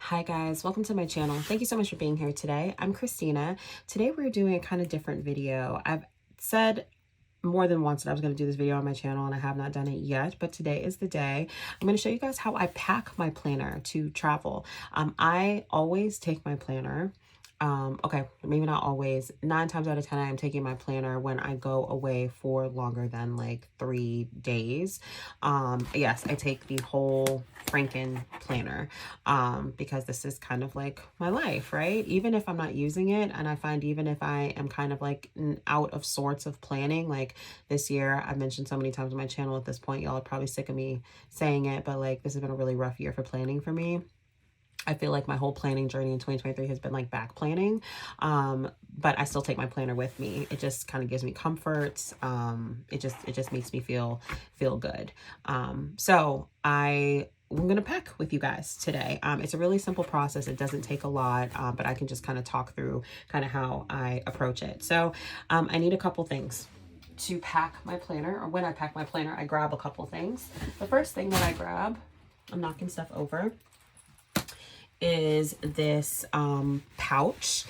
Hi guys, welcome to my channel. Thank you so much for being here today. I'm Christina. Today we're doing a kind of different video. I've said more than once that I was going to do this video on my channel and I have not done it yet, but today is the day. I'm going to show you guys how I pack my planner to travel. I always take my planner. Okay, maybe not always. 9 times out of 10, I am taking my planner when I go away for longer than like 3 days. Yes, I take the whole Franken planner because this is kind of like my life, right? Even if I'm not using it, and I find even if I am kind of like out of sorts of planning, like this year, I've mentioned so many times on my channel at this point, y'all are probably sick of me saying it, but like this has been a really rough year for planning for me. I feel like my whole planning journey in 2023 has been like back planning, but I still take my planner with me. It just kind of gives me comfort. It just makes me feel good. So I'm gonna pack with you guys today. It's a really simple process. It doesn't take a lot, but I can just kind of talk through kind of how I approach it. So I need a couple things to pack my planner, or when I pack my planner, I grab a couple things. The first thing that I grab, I'm knocking stuff over, is this pouch.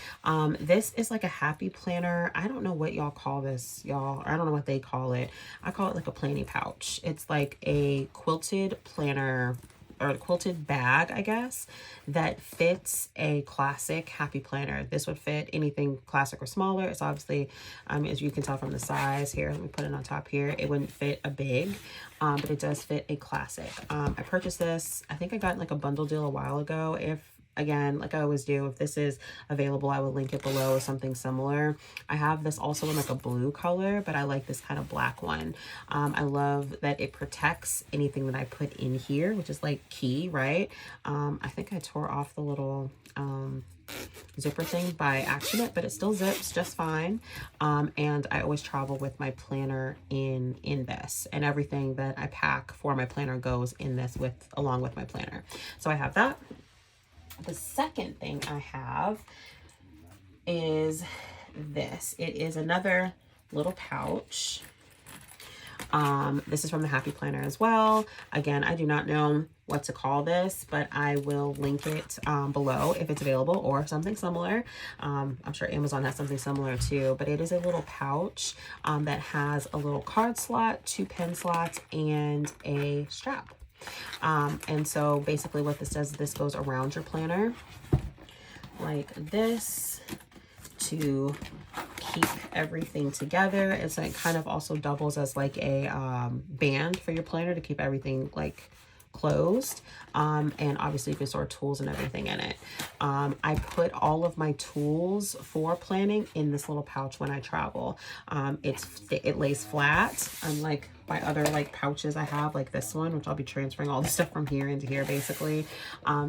This is like a happy planner. I don't know what y'all call this, y'all. I don't know what they call it. I call it like a planny pouch. It's like a quilted planner or a quilted bag, I guess, that fits a classic happy planner. This would fit anything classic or smaller. It's obviously, as you can tell from the size here, let me put it on top here. It wouldn't fit a big, but it does fit a classic. I purchased this, I think I got like a bundle deal a while ago. Again, like I always do, if this is available, I will link it below or something similar. I have this also in like a blue color, but I like this kind of black one. I love that it protects anything that I put in here, which is like key, right? I think I tore off the little zipper thing by accident, but it still zips just fine. And I always travel with my planner in this, and everything that I pack for my planner goes in this along with my planner. So I have that. The second thing I have is this. It is another little pouch. This is from the Happy Planner as well. Again, I do not know what to call this, but I will link it below if it's available or something similar. I'm sure Amazon has something similar too, but it is a little pouch that has a little card slot, 2 pen slots, and a strap. And so basically what this does is this goes around your planner like this to keep everything together. It's like kind of also doubles as like a band for your planner to keep everything like closed. And obviously you can store tools and everything in it. I put all of my tools for planning in this little pouch when I travel. It lays flat, unlike my other like pouches I have, like this one, which I'll be transferring all the stuff from here into here basically.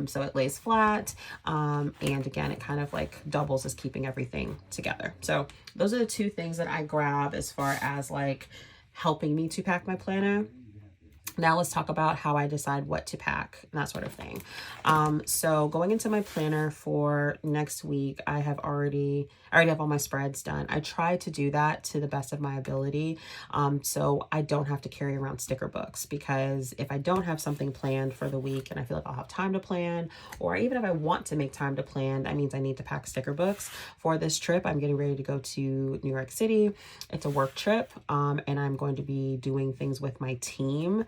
So it lays flat, and again, it kind of like doubles as keeping everything together. So those are the 2 things that I grab as far as like helping me to pack my planner. Now let's talk about how I decide what to pack and that sort of thing. So going into my planner for next week, I already have all my spreads done. I try to do that to the best of my ability, so I don't have to carry around sticker books, because if I don't have something planned for the week and I feel like I'll have time to plan, or even if I want to make time to plan, that means I need to pack sticker books. For this trip, I'm getting ready to go to New York City. It's a work trip, and I'm going to be doing things with my team,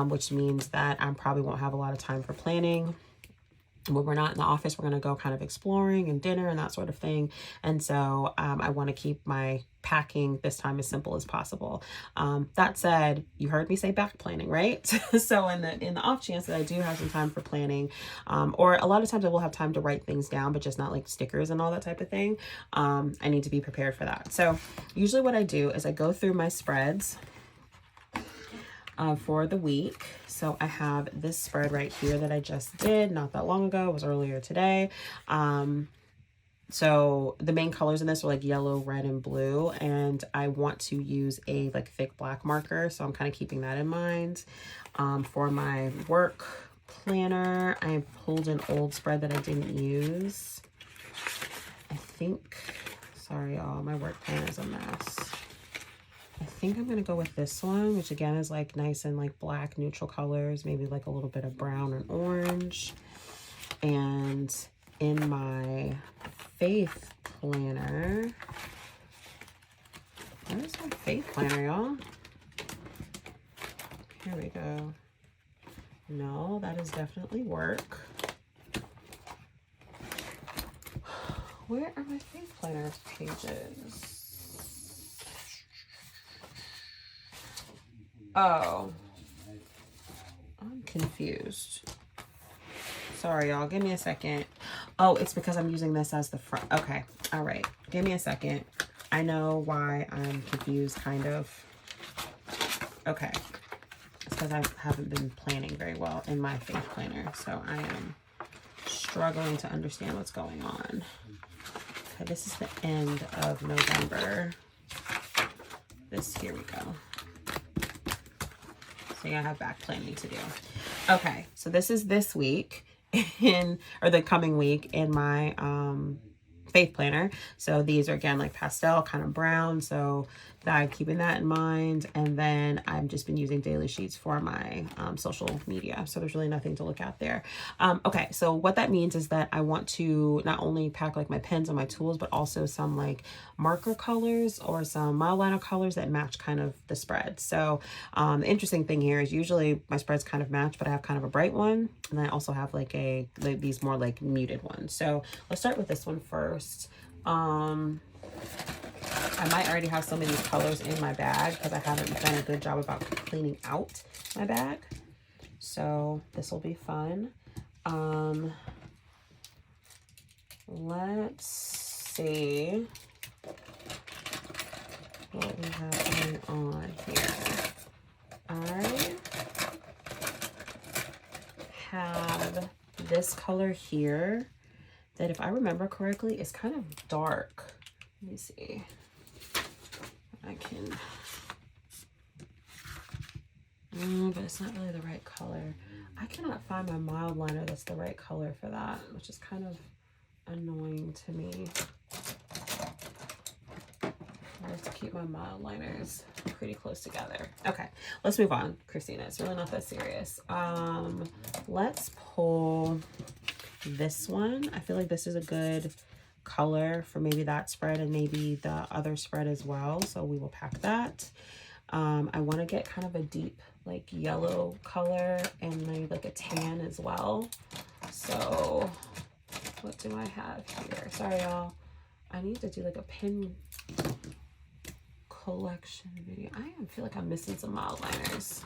which means that I probably won't have a lot of time for planning. When we're not in the office, we're going to go kind of exploring and dinner and that sort of thing. And so I want to keep my packing this time as simple as possible. That said, you heard me say back planning, right? So in the off chance that I do have some time for planning, or a lot of times I will have time to write things down, but just not like stickers and all that type of thing, I need to be prepared for that. So usually what I do is I go through my spreads for the week. So I have this spread right here that I just did not that long ago. It was earlier today. So the main colors in this are like yellow, red, and blue, and I want to use a like thick black marker, so I'm kind of keeping that in mind. For my work planner, I pulled an old spread that I didn't use. I think, sorry y'all, my work planner is a mess. I think I'm gonna go with this one, which again is like nice and like black neutral colors, maybe like a little bit of brown and orange. And in my Faith planner, where's my Faith planner, y'all? Here we go. No, that is definitely work. Where are my Faith planner pages? Oh, I'm confused. Sorry, y'all. Give me a second. Oh, it's because I'm using this as the front. Okay. All right. Give me a second. I know why I'm confused, kind of. Okay. It's because I haven't been planning very well in my Faith planner. So I am struggling to understand what's going on. Okay, this is the end of November. Here we go. So yeah, I have back planning to do. Okay, so this is this week or the coming week in my Faith planner. So these are again like pastel, kind of brown. So I'm keeping that in mind. And then I've just been using daily sheets for my social media. So there's really nothing to look at there. Okay, so what that means is that I want to not only pack like my pens and my tools, but also some like marker colors or some mild liner colors that match kind of the spread. So the interesting thing here is usually my spreads kind of match, but I have kind of a bright one. And then I also have like these more like muted ones. So let's start with this one first. I might already have some of these colors in my bag because I haven't done a good job about cleaning out my bag. So this will be fun. Let's see what we have going on here. I have this color here that, if I remember correctly, is kind of dark. Let me see. I can, but it's not really the right color. I cannot find my mild liner that's the right color for that, which is kind of annoying to me. I like to keep my mild liners pretty close together. Okay, let's move on, Christina. It's really not that serious. Let's pull this one. I feel like this is a good color for maybe that spread and maybe the other spread as well. So we will pack that. I want to get kind of a deep like yellow color and maybe like a tan as well. So what do I have here? Sorry, y'all. I need to do like a pin collection video. I feel like I'm missing some mild liners.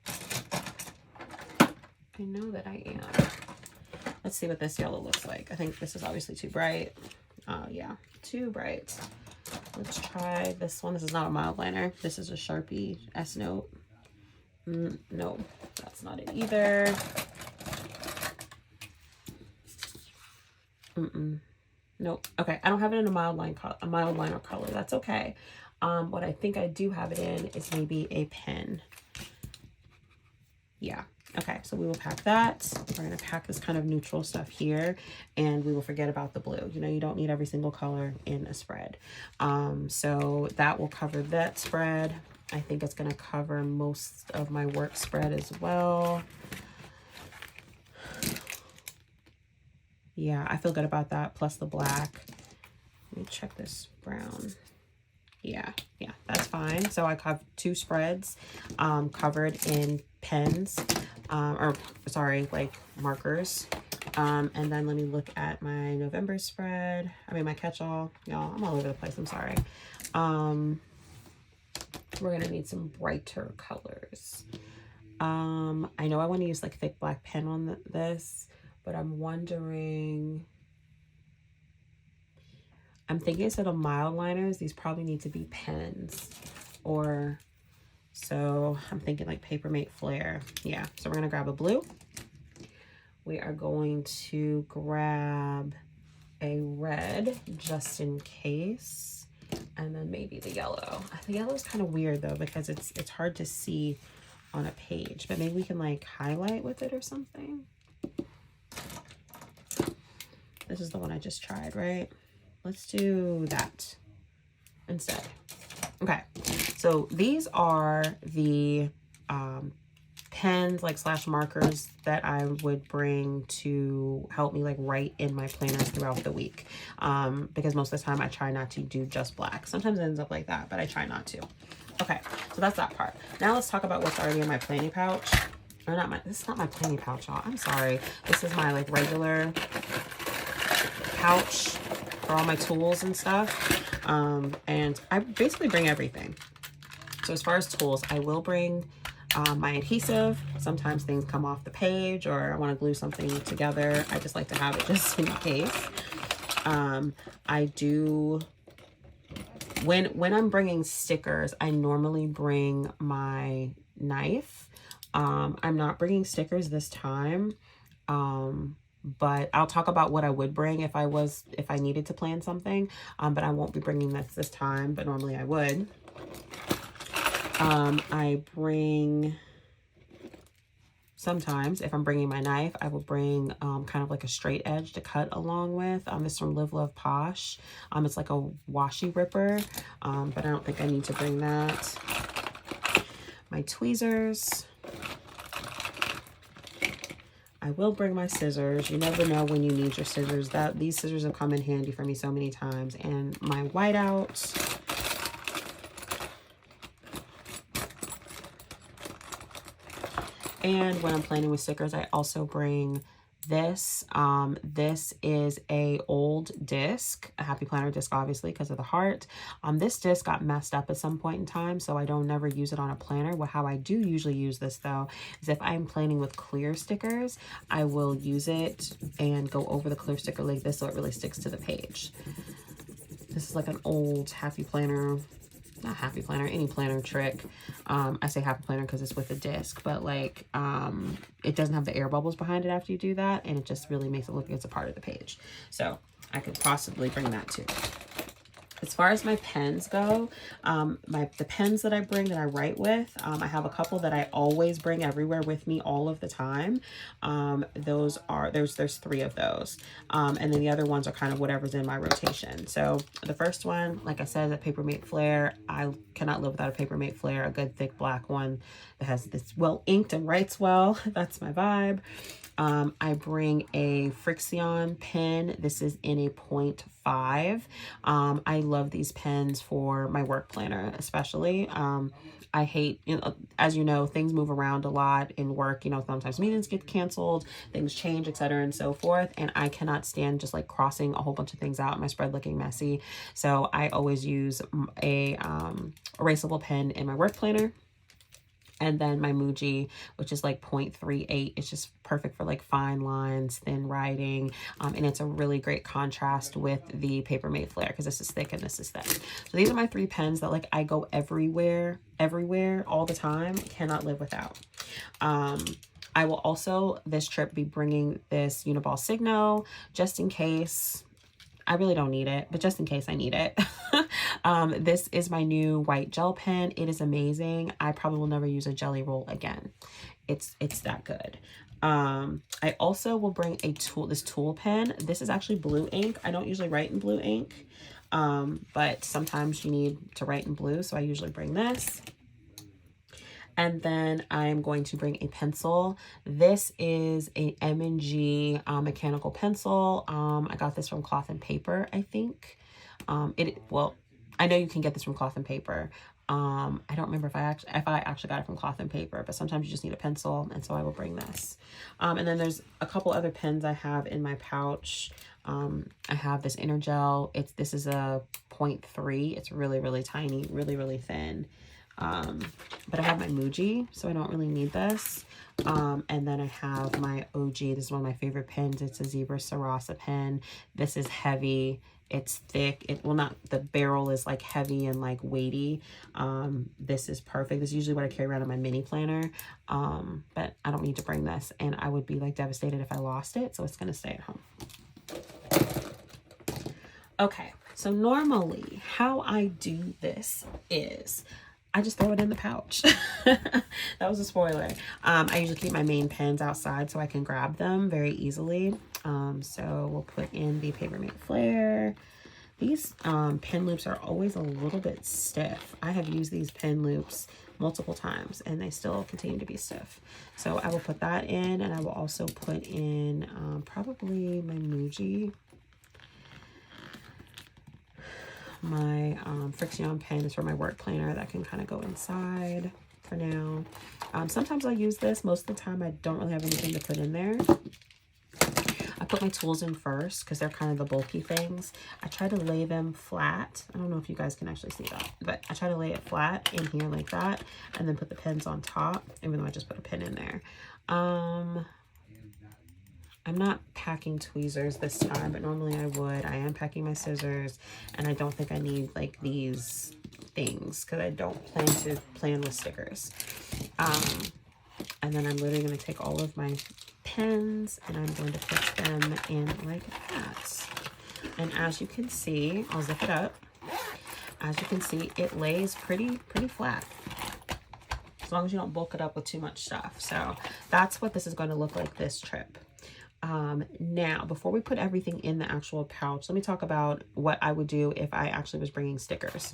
I know that I am. Let's see what this yellow looks like. I think this is obviously too bright. Yeah, too bright. Let's try this one. This is not a mild liner. This is a Sharpie S Note. No, that's not it either. Nope. Okay, I don't have it in a mild liner color. That's okay. What I think I do have it in is maybe a pen. Yeah. Okay, so we will pack that. We're going to pack this kind of neutral stuff here, and we will forget about the blue. You know, you don't need every single color in a spread. So that will cover that spread. I think it's going to cover most of my work spread as well. Yeah, I feel good about that, plus the black. Let me check this brown. Yeah, that's fine. So I have two spreads covered in pens, or sorry, like markers. And then let me look at my November spread. I mean, my catch-all. Y'all, I'm all over the place. I'm sorry. We're going to need some brighter colors. I know I want to use like thick black pen on this, but I'm wondering... I'm thinking instead of mild liners, these probably need to be pens, or so I'm thinking like Papermate Flare. Yeah, so we're gonna grab a blue. We are going to grab a red just in case, and then maybe the yellow. The yellow is kind of weird though because it's hard to see on a page, but maybe we can like highlight with it or something. This is the one I just tried, right? Let's do that instead. Okay, so these are the pens like slash markers that I would bring to help me like write in my planners throughout the week, because most of the time I try not to do just black. Sometimes it ends up like that, but I try not to. Okay, so that's that part. Now let's talk about what's already in my planning pouch. Or not my, this is not my planning pouch, y'all. I'm sorry. This is my like regular pouch for all my tools and stuff. And I basically bring everything. So as far as tools, I will bring my adhesive. Sometimes things come off the page or I want to glue something together. I just like to have it just in case. I do, when I'm bringing stickers, I normally bring my knife. I'm not bringing stickers this time. But I'll talk about what I would bring if I needed to plan something. But I won't be bringing this time, but normally I would. I bring, sometimes if I'm bringing my knife, I will bring kind of like a straight edge to cut along with. It's from Live Love Posh. It's like a washi ripper, but I don't think I need to bring that. My tweezers. I will bring my scissors. You never know when you need your scissors. These scissors have come in handy for me so many times. And my whiteouts. And when I'm planning with stickers, I also bring this. This is a old disc, a Happy Planner disc, obviously, because of the heart. This disc got messed up at some point in time, so I don't never use it on a planner. How I do usually use this, though, is if I'm planning with clear stickers, I will use it and go over the clear sticker like this so it really sticks to the page. This is like an old Happy Planner, not Happy Planner, any planner trick. I say Happy Planner because it's with a disc, but like it doesn't have the air bubbles behind it after you do that, and it just really makes it look like it's a part of the page. So I could possibly bring that too. As far as my pens go, the pens that I bring that I write with, I have a couple that I always bring everywhere with me all of the time. Those are, there's 3 of those. And then the other ones are kind of whatever's in my rotation. So the first one, like I said, is a Papermate Flare. I cannot live without a Papermate Flare, a good thick black one that has this well inked and writes well. That's my vibe. I bring a Frixion pen. This is in a 0.5. I love these pens for my work planner, especially. I hate, as you know, things move around a lot in work. Sometimes meetings get canceled, things change, etc. and so forth. And I cannot stand just like crossing a whole bunch of things out and my spread looking messy. So I always use a erasable pen in my work planner. And then my Muji, which is like 0.38. It's just perfect for like fine lines, thin writing. And it's a really great contrast with the Papermate Flare because this is thick and this is thin. So these are my 3 pens that like I go everywhere, all the time. Cannot live without. I will also this trip be bringing this Uniball Signo just in case. I really don't need it, but just in case I need it. This is my new white gel pen. It is amazing. I probably will never use a jelly roll again. It's that good. I also will bring this tool pen. This is actually blue ink. I don't usually write in blue ink, but sometimes you need to write in blue, so I usually bring this. And then I'm going to bring a pencil. This is a M&G mechanical pencil. I got this from Cloth and Paper, I think. Well, I know you can get this from Cloth and Paper. I don't remember if I actually got it from Cloth and Paper, but sometimes you just need a pencil, and so I will bring this. And then there's a couple other pens I have in my pouch. I have this Intergel. This is a 0.3. It's really, really tiny, really, really thin. But I have my Muji, so I don't really need this. And then I have my OG. This is one of my favorite pens. It's a Zebra Sarasa pen. This is heavy. It's thick. The barrel is like heavy and like weighty. This is perfect. This is usually what I carry around in my mini planner. But I don't need to bring this, and I would be like devastated if I lost it. So it's going to stay at home. Okay. So normally how I do this is I just throw it in the pouch. That was a spoiler. I usually keep my main pens outside so I can grab them very easily. So we'll put in the Papermate Flare, These pen loops are always a little bit stiff. I have used these pen loops multiple times and they still continue to be stiff. So I will put that in, and I will also put in probably my Muji. My Frixion pen is for my work planner that can kind of go inside for now. Sometimes I'll use this. Most of the time I don't really have anything to put in there. I put my tools in first because they're kind of the bulky things. I try to lay them flat. I don't know if you guys can actually see that, but I try to lay it flat in here like that, and then put the pins on top, even though I just put a pin in there. I'm not packing tweezers this time, but normally I would. I am packing my scissors, and I don't think I need like these things because I don't plan with stickers. And then I'm literally going to take all of my pens and I'm going to put them in like that. And as you can see, I'll zip it up. As you can see, it lays pretty flat, as long as you don't bulk it up with too much stuff. So that's what this is going to look like this trip. Now, before we put everything in the actual pouch, let me talk about what I would do if I actually was bringing stickers.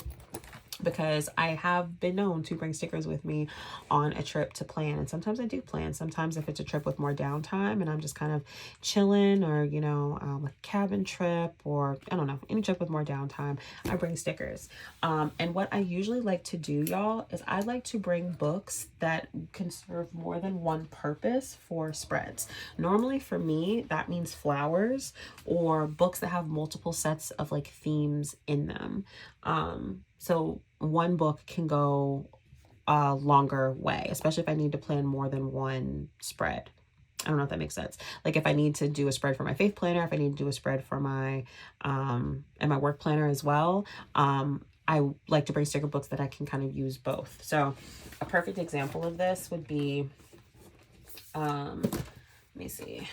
Because I have been known to bring stickers with me on a trip to plan. And sometimes I do plan. Sometimes if it's a trip with more downtime and I'm just kind of chilling, or, you know, like a cabin trip, or I don't know, any trip with more downtime, I bring stickers. And what I usually like to do, y'all, is I like to bring books that can serve more than one purpose for spreads. Normally for me, that means flowers or books that have multiple sets of like themes in them. So one book can go a longer way, especially if I need to plan more than one spread. I don't know if that makes sense. Like if I need to do a spread for my faith planner, if I need to do a spread for my, and my work planner as well, I like to bring sticker books that I can kind of use both. So a perfect example of this would be, let me see.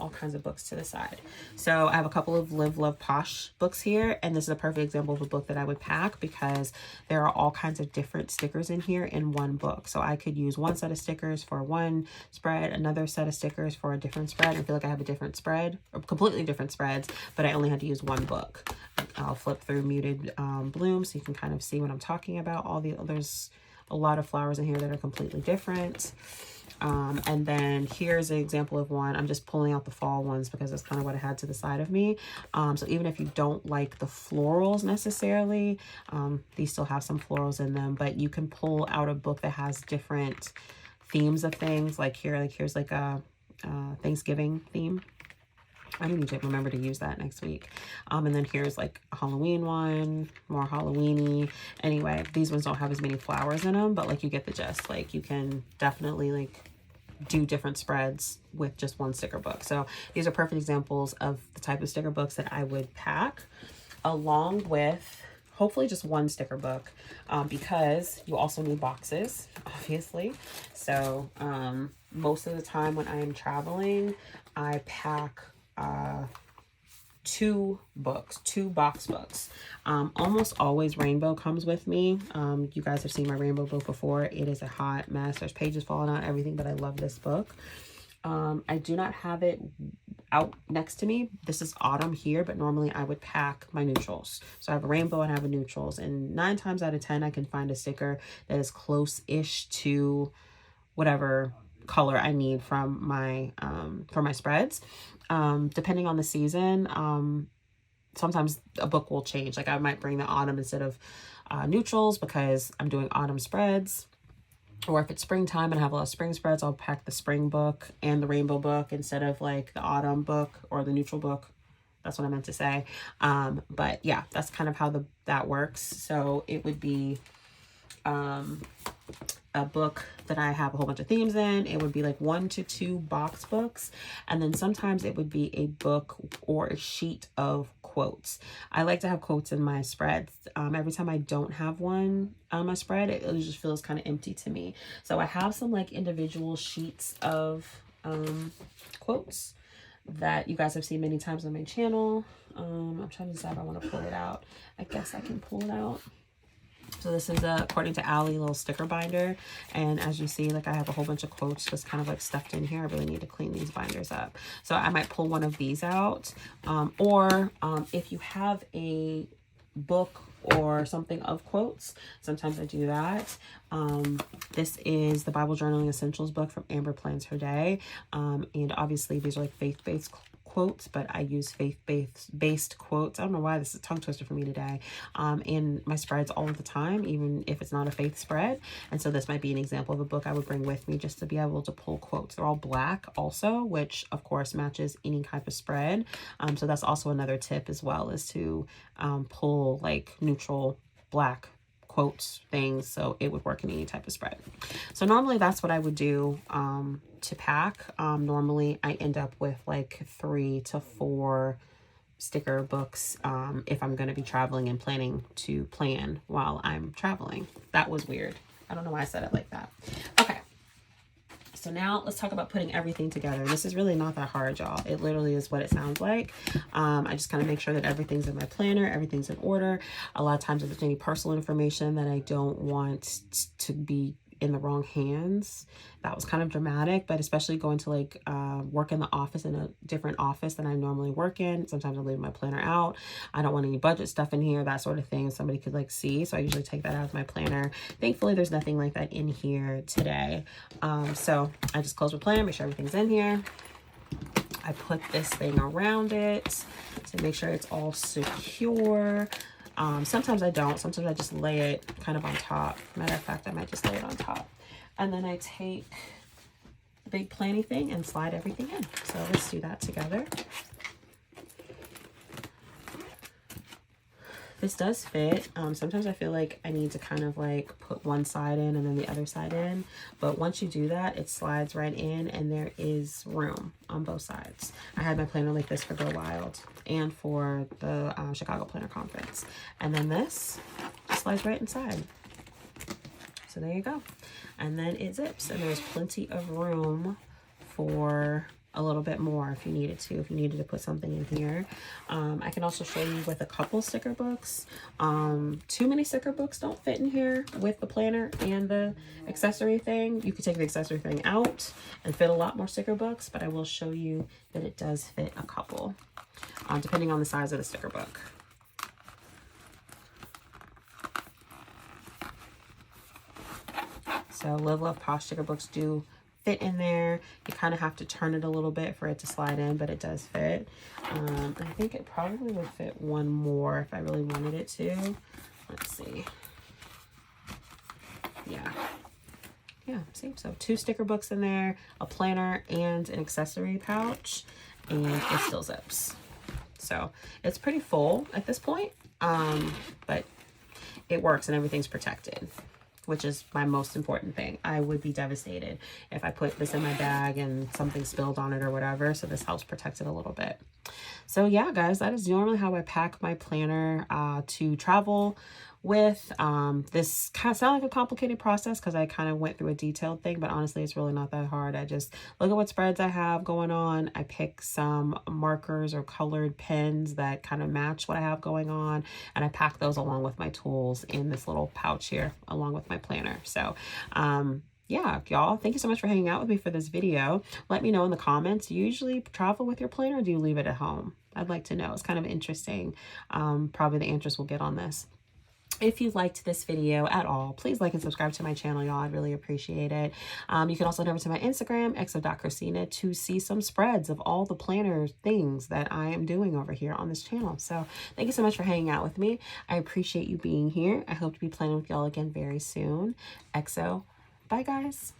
All kinds of books to the side. So I have a couple of Live Love Posh books here, and this is a perfect example of a book that I would pack because there are all kinds of different stickers in here in one book. So I could use one set of stickers for one spread, another set of stickers for a different spread. I feel like I have a different spread, or completely different spreads, but I only had to use one book. I'll flip through Muted Bloom so you can kind of see what I'm talking about. There's a lot of flowers in here that are completely different. And then here's an example of one. I'm just pulling out the fall ones because that's kind of what I had to the side of me. So even if you don't like the florals necessarily, these still have some florals in them, but you can pull out a book that has different themes of things. Like here's like a Thanksgiving theme. I need to remember to use that next week. And then here's like a Halloween one, more Halloween-y. Anyway, these ones don't have as many flowers in them, but like you get the gist. Like you can definitely like do different spreads with just one sticker book. So these are perfect examples of the type of sticker books that I would pack, along with hopefully just one sticker book, because you also need boxes, obviously. So most of the time when I am traveling, I pack two box books. Almost always rainbow comes with me. You guys have seen my rainbow book before. It is a hot mess. There's pages falling out, everything, but I love this book. I do not have it out next to me. This is autumn here, but normally I would pack my neutrals. So I have a rainbow and I have a neutrals, and 9 times out of 10 I can find a sticker that is close-ish to whatever color I need from my for my spreads. Depending on the season, sometimes a book will change. Like I might bring the autumn instead of neutrals because I'm doing autumn spreads. Or if it's springtime and I have a lot of spring spreads, I'll pack the spring book and the rainbow book instead of like the autumn book or the neutral book. That's what I meant to say. But yeah, that's kind of how that works. So it would be a book that I have a whole bunch of themes in. It would be like 1 to 2 box books, and then sometimes it would be a book or a sheet of quotes. I like to have quotes in my spreads. Every time I don't have one on my spread, it just feels kind of empty to me. So I have some like individual sheets of quotes that you guys have seen many times on my channel. I'm trying to decide if I want to pull it out. I guess I can pull it out. So this is according to Allie, little sticker binder. And as you see, like I have a whole bunch of quotes just kind of like stuffed in here. I really need to clean these binders up. So I might pull one of these out. Or if you have a book or something of quotes, sometimes I do that. This is the Bible Journaling Essentials book from Amber Plans Her Day. And obviously these are like faith-based quotes, but I use faith-based quotes. I don't know why this is a tongue twister for me today. In my spreads all the time, even if it's not a faith spread. And so this might be an example of a book I would bring with me just to be able to pull quotes. They're all black also, which of course matches any type of spread. So that's also another tip as well, is to pull like neutral black quotes things so it would work in any type of spread. So normally that's what I would do to pack. Normally I end up with like 3 to 4 sticker books if I'm going to be traveling and planning to plan while I'm traveling. That was weird. I don't know why I said it like that. Okay. So now let's talk about putting everything together. This is really not that hard, y'all. It literally is what it sounds like. I just kind of make sure that everything's in my planner, everything's in order. A lot of times if there's any personal information that I don't want to be in the wrong hands, that was kind of dramatic, but especially going to like work in the office, in a different office than I normally work in. Sometimes I leave my planner out. I don't want any budget stuff in here, that sort of thing, somebody could like see. So I usually take that out of my planner. Thankfully there's nothing like that in here today. So I just close my planner, make sure everything's in here. I put this thing around it to make sure it's all secure. Sometimes I don't. Sometimes I just lay it kind of on top. Matter of fact, I might just lay it on top. And then I take the big planny thing and slide everything in. So let's do that together. This does fit. Sometimes I feel like I need to kind of like put one side in and then the other side in. But once you do that, it slides right in and there is room on both sides. I had my planner like this for Go Wild and for the Chicago Planner Conference. And then this slides right inside. So there you go. And then it zips and there's plenty of room for a little bit more if you needed to, if you needed to put something in here. I can also show you with a couple sticker books. Too many sticker books don't fit in here with the planner and the accessory thing. You could take the accessory thing out and fit a lot more sticker books, but I will show you that it does fit a couple, depending on the size of the sticker book. So Live, Love, Posh sticker books do fit in there. You kind of have to turn it a little bit for it to slide in, but it does fit. I think it probably would fit one more if I really wanted it to. Let's see. Yeah, see, so 2 sticker books in there, a planner and an accessory pouch, and it still zips. So it's pretty full at this point, but it works and everything's protected, which is my most important thing. I would be devastated if I put this in my bag and something spilled on it or whatever. So this helps protect it a little bit. So yeah, guys, that is normally how I pack my planner to travel with. This kind of sounds like a complicated process because I kind of went through a detailed thing, but honestly, it's really not that hard. I just look at what spreads I have going on. I pick some markers or colored pens that kind of match what I have going on, and I pack those along with my tools in this little pouch here, along with my planner. So, yeah, y'all, thank you so much for hanging out with me for this video. Let me know in the comments, do you usually travel with your planner or do you leave it at home? I'd like to know. It's kind of interesting. Probably the answers we'll get on this. If you liked this video at all, please like and subscribe to my channel, y'all. I'd really appreciate it. You can also head over to my Instagram, xo.christina, to see some spreads of all the planner things that I am doing over here on this channel. So thank you so much for hanging out with me. I appreciate you being here. I hope to be planning with y'all again very soon. XO. Bye, guys.